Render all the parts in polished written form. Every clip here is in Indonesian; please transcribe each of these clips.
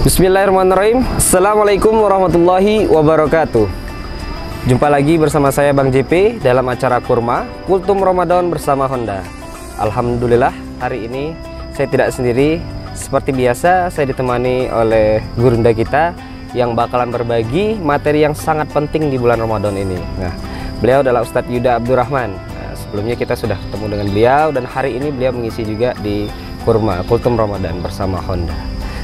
Bismillahirrahmanirrahim. Assalamualaikum warahmatullahi wabarakatuh. Jumpa lagi bersama saya Bang JP dalam acara Kurma Kultum Ramadan bersama Honda. Alhamdulillah hari ini saya tidak sendiri. Seperti biasa saya ditemani oleh gurunda kita yang bakalan berbagi materi yang sangat penting di bulan Ramadan ini. Nah, beliau adalah Ustadz Yuda Abdurrahman. Nah, sebelumnya kita sudah ketemu dengan beliau dan hari ini beliau mengisi juga di Kurma Kultum Ramadan bersama Honda.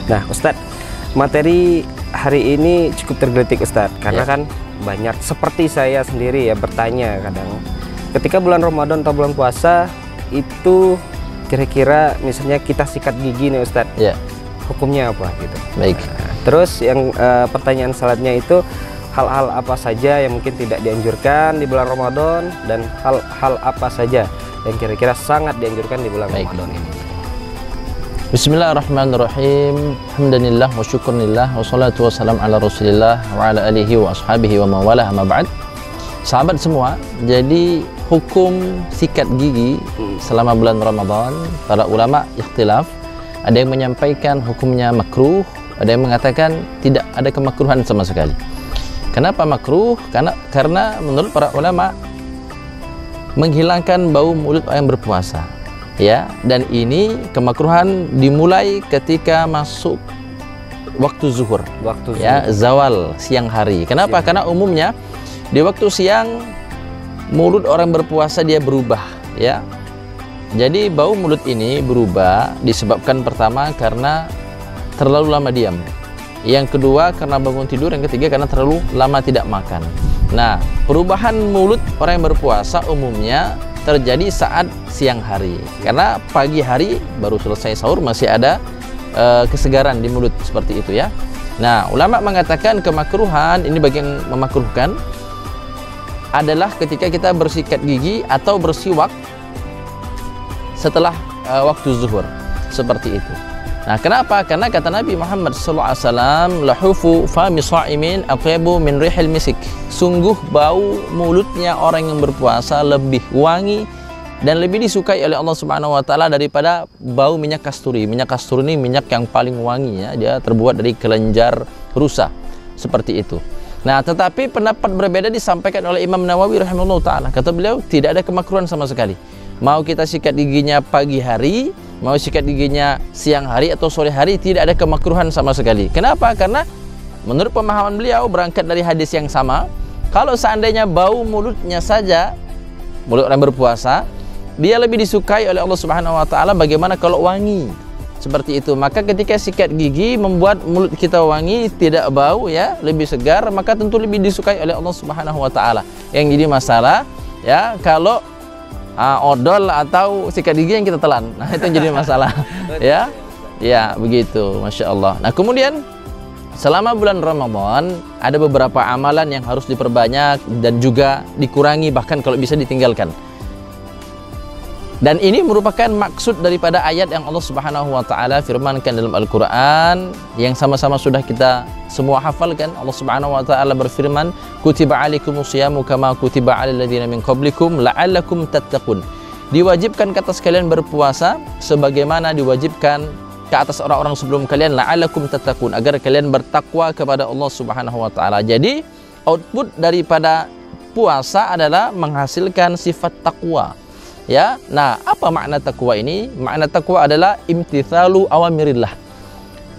Nah, Ustadz, materi hari ini cukup tergelitik Ustadz, karena kan banyak seperti saya sendiri ya bertanya kadang ketika bulan Ramadan atau bulan puasa itu kira-kira misalnya kita sikat gigi nih Ustadz, hukumnya apa gitu. Baik. Nah, terus yang pertanyaan selanjutnya itu hal-hal apa saja yang mungkin tidak dianjurkan di bulan Ramadan dan hal-hal apa saja yang kira-kira sangat dianjurkan di bulan Ramadan ini. Bismillahirrahmanirrahim. Alhamdulillah wa syukurillah wa salatu wassalam ala rasulillah wa ala alihi wa ashabihi wa mawalah amma ba'd. Sahabat semua, jadi hukum sikat gigi selama bulan Ramadan, para ulama ikhtilaf. Ada yang menyampaikan hukumnya makruh, ada yang mengatakan tidak ada kemakruhan sama sekali. Kenapa makruh? Karena menurut para ulama menghilangkan bau mulut orang yang berpuasa. Ya, dan ini kemakruhan dimulai ketika masuk waktu zuhur, ya, zawal siang hari. Kenapa? Karena umumnya di waktu siang mulut orang berpuasa dia berubah, ya. Jadi bau mulut ini berubah disebabkan pertama karena terlalu lama diam. Yang kedua karena bangun tidur, yang ketiga karena terlalu lama tidak makan. Nah, perubahan mulut orang yang berpuasa umumnya terjadi saat siang hari, karena pagi hari baru selesai sahur masih ada kesegaran di mulut seperti itu ya. Nah, ulama mengatakan kemakruhan ini, bagian memakruhkan adalah ketika kita bersikat gigi atau bersiwak setelah waktu zuhur seperti itu. Nah, kenapa? Karena kata Nabi Muhammad SAW, lahufu fami sha'imin atyabu min rihil misik. Sungguh bau mulutnya orang yang berpuasa lebih wangi dan lebih disukai oleh Allah Subhanahu wa taala daripada bau minyak kasturi. Minyak kasturi ini minyak yang paling wangi ya, dia terbuat dari kelenjar rusa. Seperti itu. Nah, tetapi pendapat berbeda disampaikan oleh Imam Nawawi rahimahullah taala. Kata beliau tidak ada kemakruhan sama sekali. Mau kita sikat giginya pagi hari, mau sikat giginya siang hari atau sore hari, tidak ada kemakruhan sama sekali. Kenapa? Karena menurut pemahaman beliau berangkat dari hadis yang sama, kalau seandainya bau mulutnya saja, mulut orang berpuasa, dia lebih disukai oleh Allah Subhanahu wa taala, bagaimana kalau wangi? Seperti itu. Maka ketika sikat gigi membuat mulut kita wangi, tidak bau ya, lebih segar, maka tentu lebih disukai oleh Allah Subhanahu wa taala. Yang jadi masalah ya kalau odol atau sikat gigi yang kita telan, nah itu yang jadi masalah ya, ya begitu, masya Allah. Nah kemudian selama bulan Ramadan ada beberapa amalan yang harus diperbanyak dan juga dikurangi, bahkan kalau bisa ditinggalkan. Dan ini merupakan maksud daripada ayat yang Allah Subhanahu wa taala firmankan dalam Al-Qur'an yang sama-sama sudah kita semua hafalkan. Allah Subhanahu wa taala berfirman, "Kutiba 'alaikumus syiyamu kama kutiba 'alal ladzina min qablikum la'allakum tattaqun." Diwajibkan ke atas kalian berpuasa sebagaimana diwajibkan ke atas orang-orang sebelum kalian, la'allakum tattaqun, agar kalian bertakwa kepada Allah Subhanahu wa taala. Jadi, output daripada puasa adalah menghasilkan sifat takwa. Ya, nah apa makna takwa ini? Makna takwa adalah imtithalu awamirillah,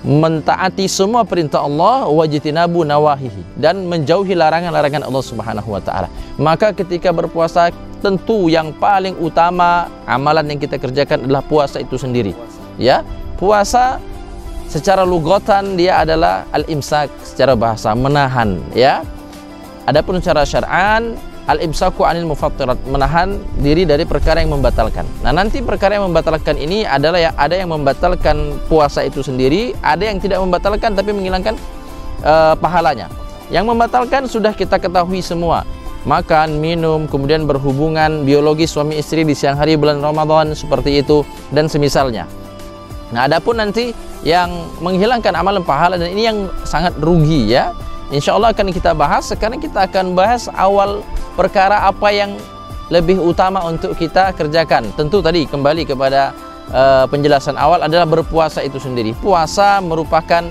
mentaati semua perintah Allah, wajtinabu nawahihi, dan menjauhi larangan-larangan Allah Subhanahu wa taala. Maka ketika berpuasa tentu yang paling utama amalan yang kita kerjakan adalah puasa itu sendiri. Ya, puasa secara lugatan dia adalah al-imsak, secara bahasa menahan ya. Adapun secara syar'an al-imsaku anil mufattirat, menahan diri dari perkara yang membatalkan. Nah, nanti perkara yang membatalkan ini adalah ya, ada yang membatalkan puasa itu sendiri, ada yang tidak membatalkan tapi menghilangkan pahalanya. Yang membatalkan sudah kita ketahui semua. Makan, minum, kemudian berhubungan biologis suami istri di siang hari bulan Ramadan seperti itu dan semisalnya. Nah, adapun nanti yang menghilangkan amalan pahala, dan ini yang sangat rugi ya. Insya Allah akan kita bahas. Sekarang kita akan bahas awal perkara apa yang lebih utama untuk kita kerjakan. Tentu tadi kembali kepada penjelasan awal adalah berpuasa itu sendiri. Puasa merupakan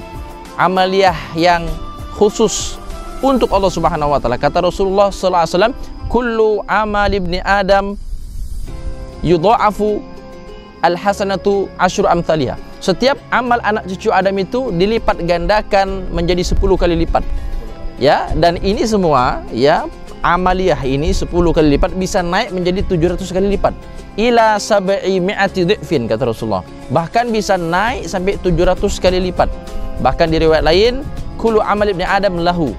amaliyah yang khusus untuk Allah Subhanahu wa taala. Kata Rasulullah sallallahu alaihi wasallam, "Kullu amal ibni Adam yudha'afu al-hasanatu asyru amthaliha." Setiap amal anak cucu Adam itu dilipat gandakan menjadi 10 kali lipat. Ya, dan ini semua ya, amaliyah ini 10 kali lipat bisa naik menjadi 700 kali lipat. Ila sab'i mi'ati dhi'fin, kata Rasulullah. Bahkan bisa naik sampai 700 kali lipat. Bahkan di riwayat lain, kullu amal ibni Adam lahu.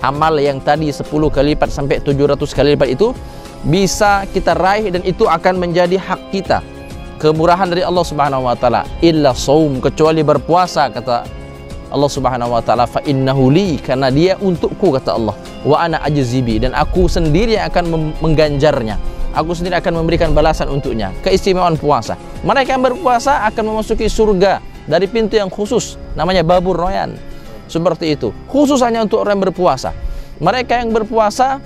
Amal yang tadi 10 kali lipat sampai 700 kali lipat itu bisa kita raih, dan itu akan menjadi hak kita, kemurahan dari Allah Subhanahu wa taala. Illa shaum, kecuali berpuasa, kata Allah Subhanahu wa taala, fa innahu li, karena dia untukku, kata Allah, wa ana ajzibi, dan aku sendiri yang akan mengganjarnya, aku sendiri akan memberikan balasan untuknya. Keistimewaan puasa, mereka yang berpuasa akan memasuki surga dari pintu yang khusus, namanya Babur Royan. Seperti itu, khusus hanya untuk orang yang berpuasa. Mereka yang berpuasa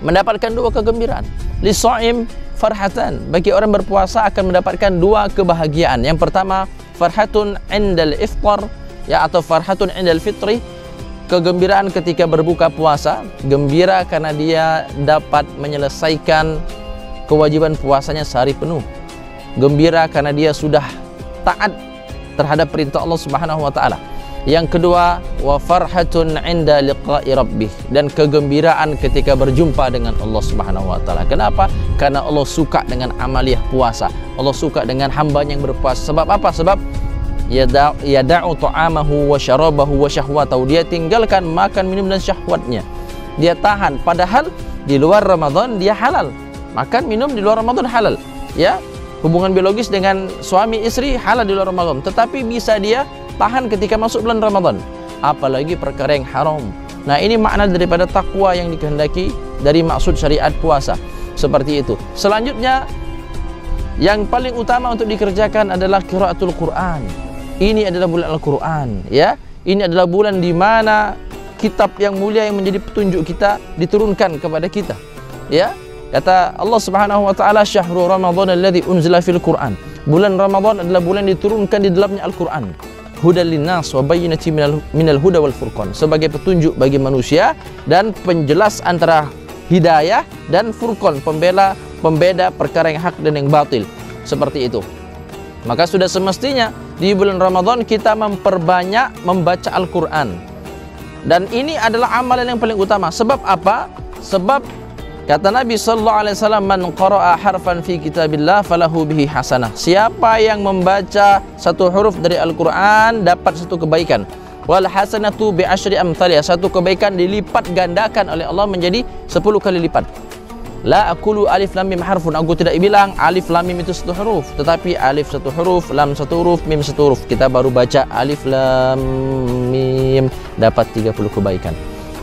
mendapatkan 2 kegembiraan. Lis-shaim farhatan, bagi orang berpuasa akan mendapatkan 2 kebahagiaan. Yang pertama, farhatun indal iftar, ya, atau farhatun indal fitri, kegembiraan ketika berbuka puasa, gembira karena dia dapat menyelesaikan kewajiban puasanya sehari penuh. Gembira karena dia sudah taat terhadap perintah Allah Subhanahu wa taala. Yang kedua, wa farhatun 'inda liqa'i rabbih, dan kegembiraan ketika berjumpa dengan Allah Subhanahu wa taala. Kenapa? Karena Allah suka dengan amaliyah puasa. Allah suka dengan hamba-Nya yang berpuasa. Sebab apa? Sebab yada'u ta'amahu wa syarabahu wa syahwatahu. Dia tinggalkan makan, minum dan syahwatnya. Dia tahan, padahal di luar Ramadan dia halal. Makan, minum di luar Ramadan halal. Ya, hubungan biologis dengan suami istri halal di luar Ramadan, tetapi bisa dia tahan ketika masuk bulan Ramadan, apalagi perkara yang haram. Nah, ini makna daripada takwa yang dikehendaki dari maksud syariat puasa. Seperti itu. Selanjutnya, yang paling utama untuk dikerjakan adalah qiraatul Quran. Ini adalah bulan Al-Quran, ya. Ini adalah bulan di mana kitab yang mulia yang menjadi petunjuk kita diturunkan kepada kita. Ya. Kata Allah Subhanahu wa taala, "Syahrul Ramadan alladzi unzila fil Quran." Bulan Ramadan adalah bulan diturunkan di dalamnya Al-Quran. Hudal linnas wa bayyinatin minal huda wal furqan, sebagai petunjuk bagi manusia dan penjelas antara hidayah dan furqan, pembeda perkara yang hak dan yang batil. Seperti itu. Maka sudah semestinya di bulan Ramadan kita memperbanyak membaca Al-Quran. Dan ini adalah amalan yang paling utama. Sebab apa? Sebab kata Nabi sallallahu alaihi wasallam, "Man qara'a harfan fi kitabillah falahu bihi hasanah." Siapa yang membaca satu huruf dari Al-Qur'an dapat 1 kebaikan. Wal hasanatu bi asyri amthaliha, 1 kebaikan dilipat gandakan oleh Allah menjadi 10 kali lipat. La aqulu alif lam mim harfun, aku tidak bilang alif lam mim itu 1 huruf, tetapi alif 1 huruf, lam 1 huruf, mim 1 huruf. Kita baru baca alif lam mim dapat 30 kebaikan.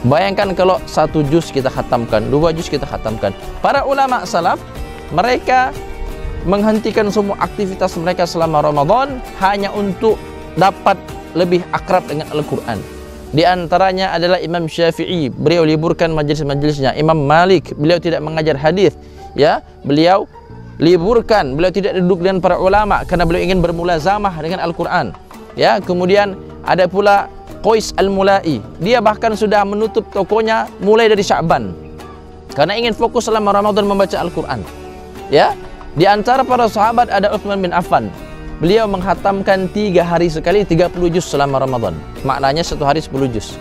Bayangkan kalau 1 juz kita khatamkan, 2 juz kita khatamkan. Para ulama salaf, mereka menghentikan semua aktivitas mereka selama Ramadan hanya untuk dapat lebih akrab dengan Al-Quran. Di antaranya adalah Imam Syafi'i, beliau liburkan majlis-majlisnya. Imam Malik, beliau tidak mengajar hadis, ya, beliau liburkan, beliau tidak duduk dengan para ulama karena beliau ingin bermulazamah dengan Al-Quran. Ya, kemudian ada pula Qais Al-Mulai, dia bahkan sudah menutup tokonya mulai dari Sya'ban karena ingin fokus selama Ramadan membaca Al-Quran. Ya, di antara para sahabat ada Utsman bin Affan. Beliau menghatamkan 3 hari sekali 30 juz selama Ramadan. Maknanya 1 hari 10 juz.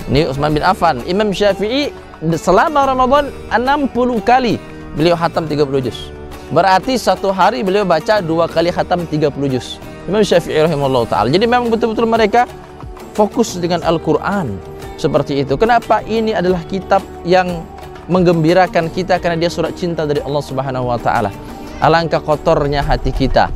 Ini Utsman bin Affan. Imam Syafi'i selama Ramadan 60 kali beliau khatam 30 juz. Berarti 1 hari beliau baca 2 kali khatam 30 juz. Imam Syafi'i rahimahullah ta'ala. Jadi memang betul-betul mereka fokus dengan Al-Quran. Seperti itu. Kenapa? Ini adalah kitab yang menggembirakan kita karena dia surat cinta dari Allah Subhanahu wa ta'ala. Alangkah kotornya hati kita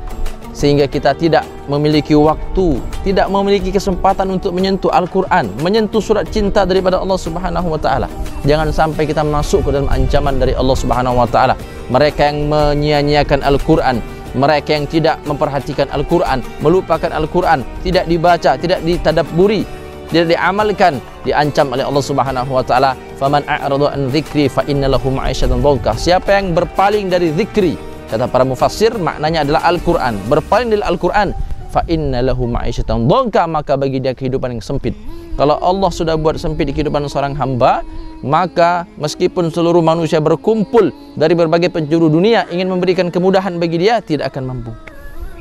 sehingga kita tidak memiliki waktu, tidak memiliki kesempatan untuk menyentuh Al-Quran, menyentuh surat cinta daripada Allah Subhanahu wa ta'ala. Jangan sampai kita masuk ke dalam ancaman dari Allah Subhanahu wa ta'ala. Mereka yang menyia-nyiakan Al-Quran, mereka yang tidak memperhatikan Al-Quran, melupakan Al-Quran, tidak dibaca, tidak ditadabburi, tidak diamalkan, diancam oleh Allah Subhanahu wa ta'ala. Faman a'rada an dzikri fa inna lahu ma'isyatan dhanka. Siapa yang berpaling dari zikri, kata para mufassir, maknanya adalah Al-Quran. Berpaling dari Al-Quran, fa inna lahu ma'isyatan dhanka, maka bagi dia kehidupan yang sempit. Kalau Allah sudah buat sempit di kehidupan seorang hamba, maka meskipun seluruh manusia berkumpul dari berbagai penjuru dunia ingin memberikan kemudahan bagi dia, tidak akan mampu.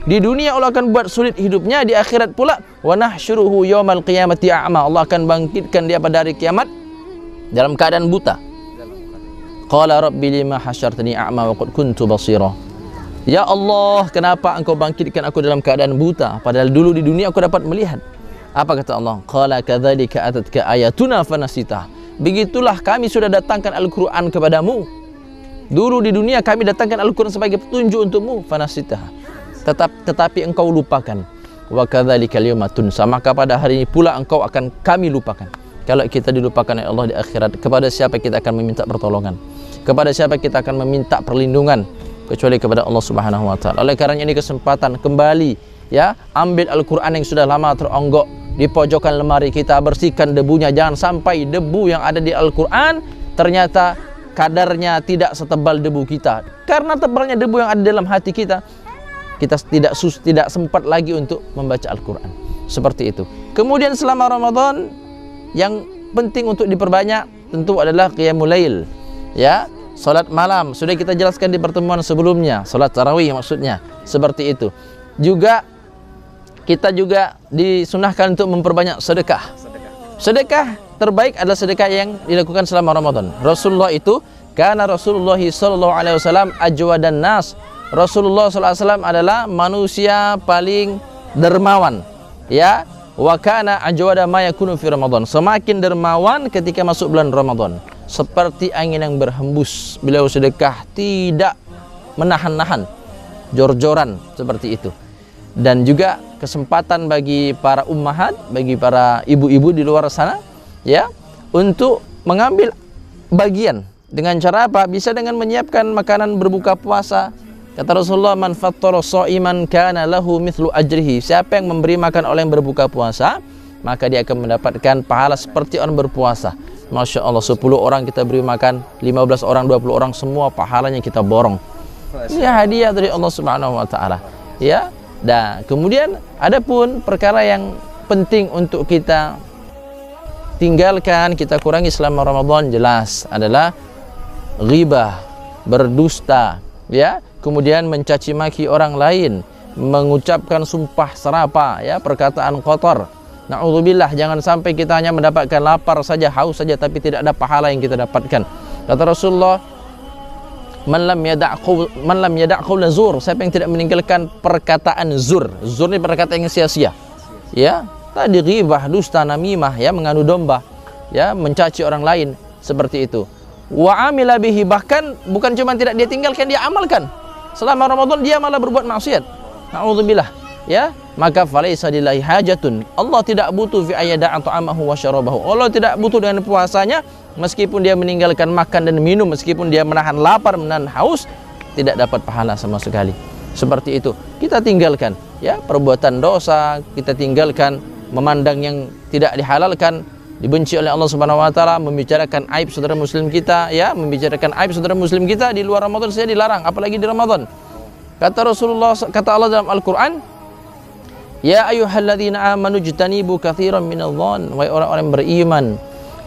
Di dunia Allah akan buat sulit hidupnya, di akhirat pula wa nahsyuruhu yaumal qiyamati a'ma, Allah akan bangkitkan dia pada hari kiamat dalam keadaan buta. Qala rabbi lima hasyartani a'ma wa qad kuntu basira. Ya Allah, kenapa engkau bangkitkan aku dalam keadaan buta, padahal dulu di dunia aku dapat melihat. Apa kata Allah? Qala kadzalika atatka ayatuna fanasitah. Begitulah kami sudah datangkan Al-Quran kepadamu. Dulu di dunia kami datangkan Al-Quran sebagai petunjuk untukmu, fanasitah. Tetapi engkau lupakan. Wa kadzalika al-yawma tunsa, maka pada hari ini pula engkau akan kami lupakan. Kalau kita dilupakan oleh Allah di akhirat, kepada siapa kita akan meminta pertolongan? Kepada siapa kita akan meminta perlindungan? Kecuali kepada Allah Subhanahu wa taala. Oleh karena ini kesempatan kembali, ya, ambil Al-Quran yang sudah lama teronggok di pojokan lemari kita, bersihkan debunya. Jangan sampai debu yang ada di Al-Quran ternyata kadarnya tidak setebal debu kita. Karena tebalnya debu yang ada dalam hati kita, kita tidak sempat lagi untuk membaca Al-Quran. Seperti itu. Kemudian selama Ramadan yang penting untuk diperbanyak tentu adalah qiyamul lail, ya, salat malam. Sudah kita jelaskan di pertemuan sebelumnya, salat tarawih maksudnya, seperti itu. Juga kita juga disunahkan untuk memperbanyak sedekah. Sedekah terbaik adalah sedekah yang dilakukan selama Ramadan. Rasulullah itu, karena Rasulullah sallallahu alaihi wasallam ajwadan nas. Rasulullah sallallahu alaihi wasallam adalah manusia paling dermawan, ya. Wa kana ajwada ma yakunu fi Ramadan. Semakin dermawan ketika masuk bulan Ramadan. Seperti angin yang berhembus. Beliau sedekah tidak menahan-nahan, jor-joran seperti itu. Dan juga kesempatan bagi para ummahat, bagi para ibu-ibu di luar sana, ya, untuk mengambil bagian. Dengan cara apa? Bisa dengan menyiapkan makanan berbuka puasa. Kata Rasulullah, man fattara sha'iman kana lahu mithlu ajrihi. Siapa yang memberi makan orang yang berbuka puasa, maka dia akan mendapatkan pahala seperti orang berpuasa. Masya Allah, 10 orang kita beri makan, 15 orang, 20 orang, semua pahalanya kita borong. Ini hadiah dari Allah Subhanahu wa taala, ya. Dan kemudian ada pun perkara yang penting untuk kita tinggalkan, kita kurangi selama Ramadan, jelas adalah ghibah, berdusta, ya. Kemudian mencaci maki orang lain, mengucapkan sumpah serapa, ya, perkataan kotor. Na'udzubillah, jangan sampai kita hanya mendapatkan lapar saja, haus saja, tapi tidak ada pahala yang kita dapatkan. Kata Rasulullah, man lam yada' qaula zur, siapa yang tidak meninggalkan perkataan zur. Zur ini perkataan yang sia-sia, ya. Tadi ghibah, dusta, namimah, ya, mengadu domba, ya, mencaci orang lain, seperti itu. Wa amila bihi, bahkan bukan cuma tidak dia tinggalkan, dia amalkan. Selama Ramadan dia malah berbuat maksiat. Na'udzubillah, ya. Maka falaisa lillahi hajatun, Allah tidak butuh fi ayyada'a ta'amahu wa syarabahu. Allah tidak butuh dengan puasanya, meskipun dia meninggalkan makan dan minum, meskipun dia menahan lapar, menahan haus, tidak dapat pahala sama sekali. Seperti itu. Kita tinggalkan, ya, perbuatan dosa, kita tinggalkan memandang yang tidak dihalalkan, dibenci oleh Allah Subhanahu wa taala, membicarakan aib saudara muslim kita, ya, membicarakan aib saudara muslim kita di luar Ramadan saja dilarang, apalagi di Ramadan. Kata Rasulullah, kata Allah dalam Al-Qur'an, ya ayyuhalladzina amanu jtanibu katsiran minadh-dhann, wahai orang-orang yang beriman,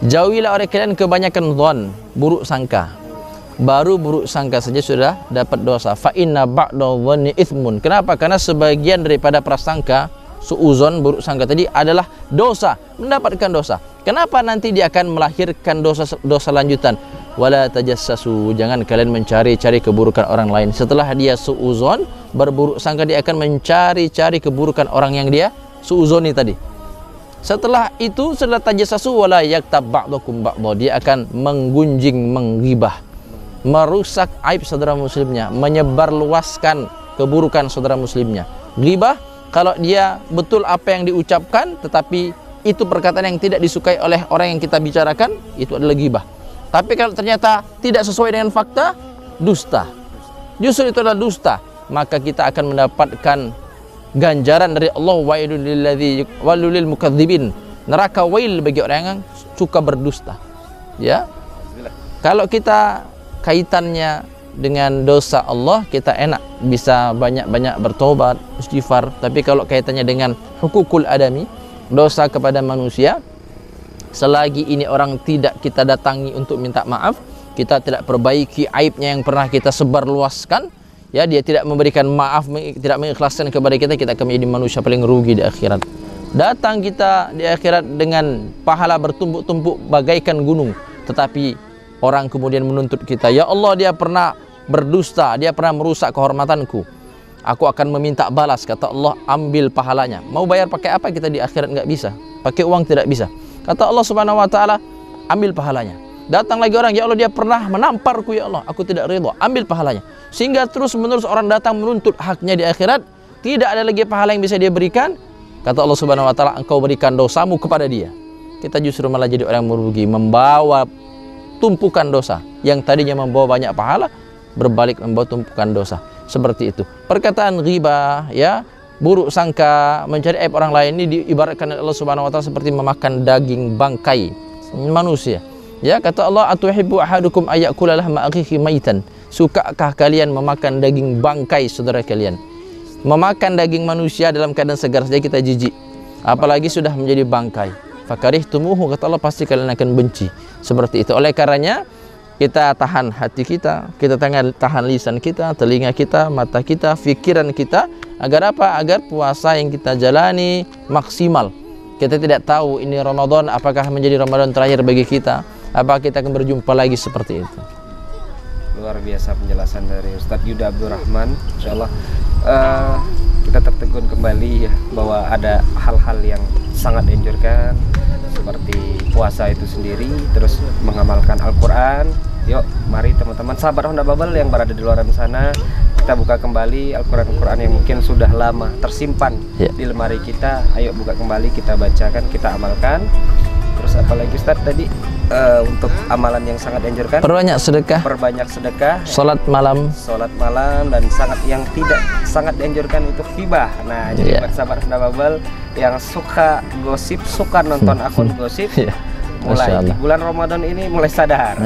jauhilah oleh kalian kebanyakan dhon, buruk sangka. Baru buruk sangka saja sudah dapat dosa. Fa inna ba'dadh-dhanni itsmun. Kenapa? Karena sebagian daripada prasangka, suuzon, buruk sangka tadi adalah dosa, mendapatkan dosa. Kenapa? Nanti dia akan melahirkan dosa lanjutan. Wala tajassasu, jangan kalian mencari-cari keburukan orang lain. Setelah dia suuzon, berburuk sangka, dia akan mencari-cari keburukan orang yang dia suuzoni tadi. Setelah itu, setelah tajassasu, wala yaktab ba'dukum ba'dha, dia akan menggunjing, menggibah, merusak aib saudara muslimnya, menyebarluaskan keburukan saudara muslimnya. Ghibah, kalau dia betul apa yang diucapkan, tetapi itu perkataan yang tidak disukai oleh orang yang kita bicarakan, itu adalah ghibah. Tapi kalau ternyata tidak sesuai dengan fakta, dusta. Justru itu adalah dusta. Maka kita akan mendapatkan ganjaran dari Allah, wailul lil mukadzibin. Neraka wail bagi orang yang suka berdusta. Ya. Kalau kita kaitannya dengan dosa Allah, kita enak bisa banyak-banyak bertobat, istighfar. Tapi kalau kaitannya dengan hukukul adami, dosa kepada manusia, selagi ini orang tidak kita datangi untuk minta maaf, kita tidak perbaiki aibnya yang pernah kita sebarluaskan, ya, dia tidak memberikan maaf, tidak mengikhlaskan kepada kita, kita akan menjadi manusia paling rugi di akhirat. Datang kita di akhirat dengan pahala bertumpuk-tumpuk bagaikan gunung, tetapi orang kemudian menuntut kita, ya Allah, dia pernah berdusta, dia pernah merusak kehormatanku, aku akan meminta balas. Kata Allah, ambil pahalanya. Mau bayar pakai apa kita di akhirat? Nggak bisa. Pakai uang tidak bisa. Kata Allah Subhanahu wa taala, ambil pahalanya. Datang lagi orang, ya Allah, dia pernah menamparku, ya Allah, aku tidak ridha, ambil pahalanya. Sehingga terus menerus orang datang menuntut haknya di akhirat, tidak ada lagi pahala yang bisa dia berikan. Kata Allah Subhanahu wa taala, engkau berikan dosamu kepada dia. Kita justru malah jadi orang merugi, membawa tumpukan dosa yang tadinya membawa banyak pahala, berbalik membawa tumpukan dosa. Seperti itu. Perkataan ghibah, ya, buruk sangka, mencari aib orang lain, ini diibaratkan oleh Allah Subhanahu wa taala seperti memakan daging bangkai manusia. Ya, kata Allah, atuhibbu ahadukum ayakula lahma akhihi maitan. Sukakah kalian memakan daging bangkai saudara kalian? Memakan daging manusia dalam keadaan segar saja kita jijik, apalagi sudah menjadi bangkai. Fakarihtumuhu, kata Allah, pasti kalian akan benci. Seperti itu. Oleh karenanya kita tahan hati kita tahan lisan kita, telinga kita, mata kita, pikiran kita. Agar apa? Agar puasa yang kita jalani maksimal. Kita tidak tahu ini Ramadan apakah menjadi Ramadan terakhir bagi kita, apakah kita akan berjumpa lagi seperti itu. Luar biasa penjelasan dari Ustadz Yuda Abdurrahman. Insyaallah kita tertegun kembali ya, bahwa ada hal-hal yang sangat dianjurkan seperti puasa itu sendiri, terus mengamalkan Al-Quran. Yuk, mari teman-teman sahabat Honda Bubble yang berada di luar sana, kita buka kembali Al-Quran yang mungkin sudah lama tersimpan di lemari kita. Ayo buka kembali, kita bacakan, kita amalkan. Terus apalagi Ustaz tadi untuk amalan yang sangat dianjurkan? Perbanyak sedekah, sholat malam, dan yang tidak sangat dianjurkan itu ghibah. Nah, jadi buat sahabat Honda Bubble yang suka gosip, suka nonton akun gosip, mulai di bulan Ramadan ini mulai sadar.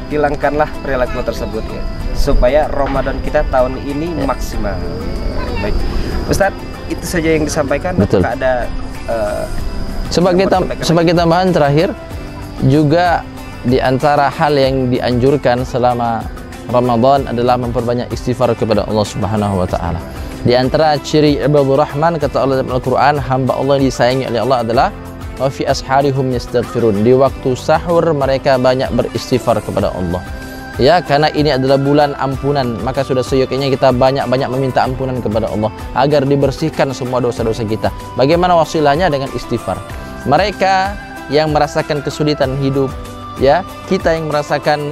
Hilangkanlah perilaku tersebut ya, supaya Ramadan kita tahun ini maksimal. Baik, Ustadz, itu saja yang disampaikan. Apakah ada sebagai tambahan terakhir juga, di antara hal yang dianjurkan selama Ramadan adalah memperbanyak istighfar kepada Allah Subhanahu wa taala. Di antara ciri ibadur rahman, kata Allah dalam Al-Qur'an, hamba Allah yang disayangi oleh Allah adalah wa fi asharihum yastaghfirun. Di waktu sahur mereka banyak beristighfar kepada Allah. Ya, karena ini adalah bulan ampunan, maka sudah seyogyanya kita banyak-banyak meminta ampunan kepada Allah agar dibersihkan semua dosa-dosa kita. Bagaimana wasilahnya? Dengan istighfar. Mereka yang merasakan kesulitan hidup, ya, kita yang merasakan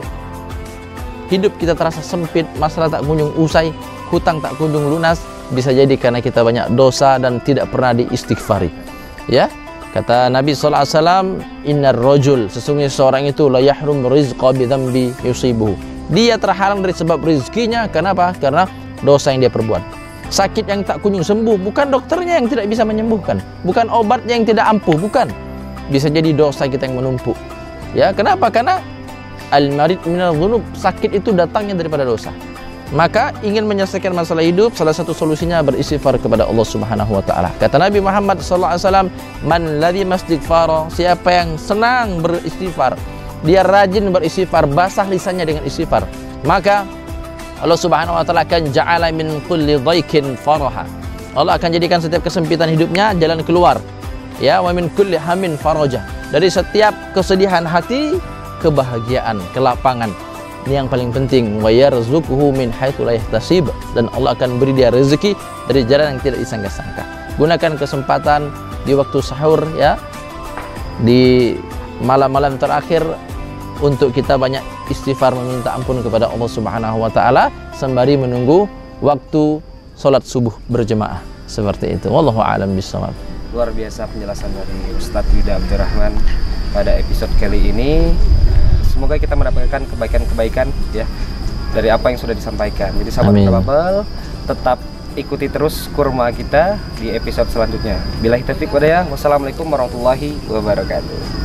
hidup kita terasa sempit, masalah tak kunjung usai, hutang tak kunjung lunas, bisa jadi karena kita banyak dosa dan tidak pernah diistighfari. Ya, kata Nabi sallallahu alaihi wasallam, innar rajul, sesungguhnya seorang itu la yahrum rizqa bi dzambi yusibuhu. Dia terhalang dari sebab rezekinya. Kenapa? Karena dosa yang dia perbuat. Sakit yang tak kunjung sembuh, bukan dokternya yang tidak bisa menyembuhkan, bukan obatnya yang tidak ampuh, bukan. Bisa jadi dosa kita yang menumpuk. Ya, kenapa? Karena al-marid minal dzunub, sakit itu datangnya daripada dosa. Maka ingin menyelesaikan masalah hidup, salah satu solusinya beristighfar kepada Allah Subhanahu wa taala. Kata Nabi Muhammad sallallahu alaihi wasallam, man ladzi mastighfara, siapa yang senang beristighfar, dia rajin beristighfar, basah lisannya dengan istighfar, maka Allah Subhanahu wa taala akan ja'ala min kulli dhaikin faraha. Allah akan jadikan setiap kesempitan hidupnya jalan keluar. Ya, wa min kulli hamin faraja. Dari setiap kesedihan hati, kebahagiaan, kelapangan. Ini yang paling penting. Wa yarzuquhu min haitsu la yahtasib, dan Allah akan beri dia rezeki dari jalan yang tidak disangka-sangka. Gunakan kesempatan di waktu sahur, ya, di malam-malam terakhir, untuk kita banyak istighfar, meminta ampun kepada Allah Subhanahu wa taala sembari menunggu waktu salat subuh berjemaah. Seperti itu. Wallahu a'lam bishawab. Luar biasa penjelasan dari Ustadz Yuda Abdurrahman pada episode kali ini. Semoga kita mendapatkan kebaikan-kebaikan ya dari apa yang sudah disampaikan. Jadi sahabat Honda Bubble, tetap ikuti terus kurma kita di episode selanjutnya. Billahi taufiq walhidayah. Wassalamualaikum warahmatullahi wabarakatuh.